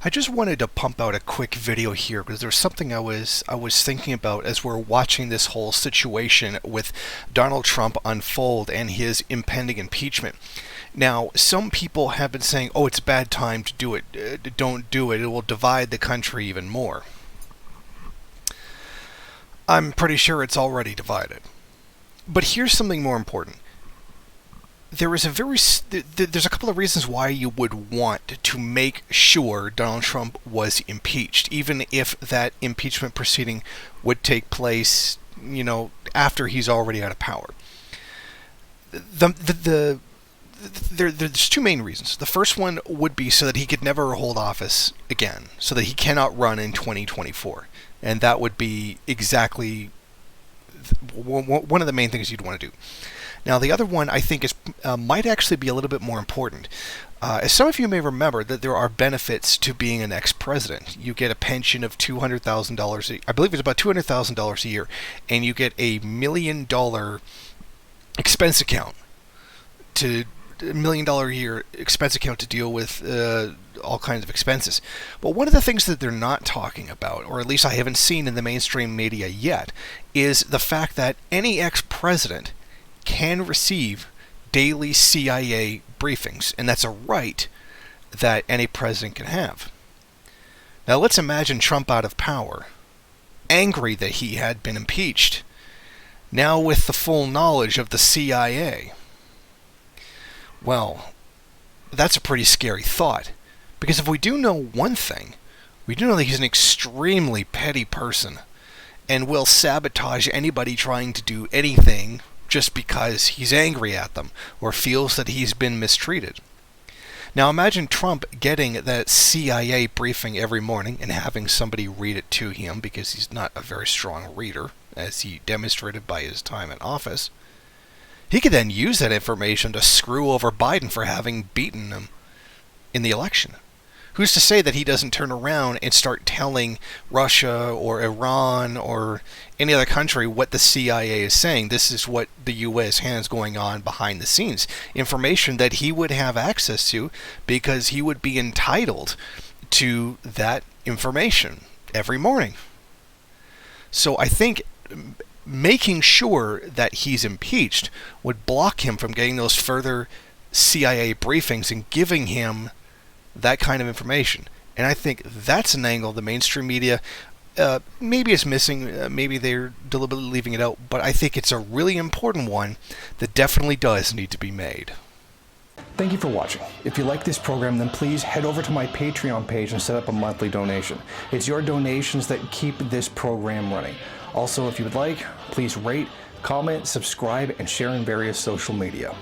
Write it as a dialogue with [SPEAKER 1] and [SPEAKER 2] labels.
[SPEAKER 1] I just wanted to pump out a quick video here because there's something I was thinking about as we're watching this whole situation with Donald Trump unfold and his impending impeachment. Now, some people have been saying, "Oh, it's a bad time to do it. Don't do it. It will divide the country even more." I'm pretty sure it's already divided. But here's something more important. There's a couple of reasons why you would want to make sure Donald Trump was impeached, even if that impeachment proceeding would take place, after he's already out of power. There's two main reasons. The first one would be so that he could never hold office again, so that he cannot run in 2024, and that would be exactly one of the main things you'd want to do. Now, the other one I think might actually be a little bit more important. As some of you may remember, that there are benefits to being an ex-president. You get a pension of $200,000. I believe it's about $200,000 a year, and you get $1 million expense account to $1 million a year expense account to deal with all kinds of expenses. But one of the things that they're not talking about, or at least I haven't seen in the mainstream media yet, is the fact that any ex-president can receive daily CIA briefings, and that's a right that any president can have. Now let's imagine Trump out of power, angry that he had been impeached, now with the full knowledge of the CIA. Well, that's a pretty scary thought, because if we do know one thing, we do know that he's an extremely petty person and will sabotage anybody trying to do anything just because he's angry at them or feels that he's been mistreated. Now imagine Trump getting that CIA briefing every morning and having somebody read it to him, because he's not a very strong reader, as he demonstrated by his time in office. He could then use that information to screw over Biden for having beaten him in the election. Who's to say that he doesn't turn around and start telling Russia or Iran or any other country what the CIA is saying? This is what the U.S. has going on behind the scenes. Information that he would have access to because he would be entitled to that information every morning. So I think making sure that he's impeached would block him from getting those further CIA briefings and giving him that kind of information. And I think that's an angle the mainstream media maybe is missing, maybe they're deliberately leaving it out, but I think it's a really important one that definitely does need to be made.
[SPEAKER 2] Thank you for watching. If you like this program, then please head over to my Patreon page and set up a monthly donation. It's your donations that keep this program running. Also, if you would like, please rate, comment, subscribe, and share in various social media.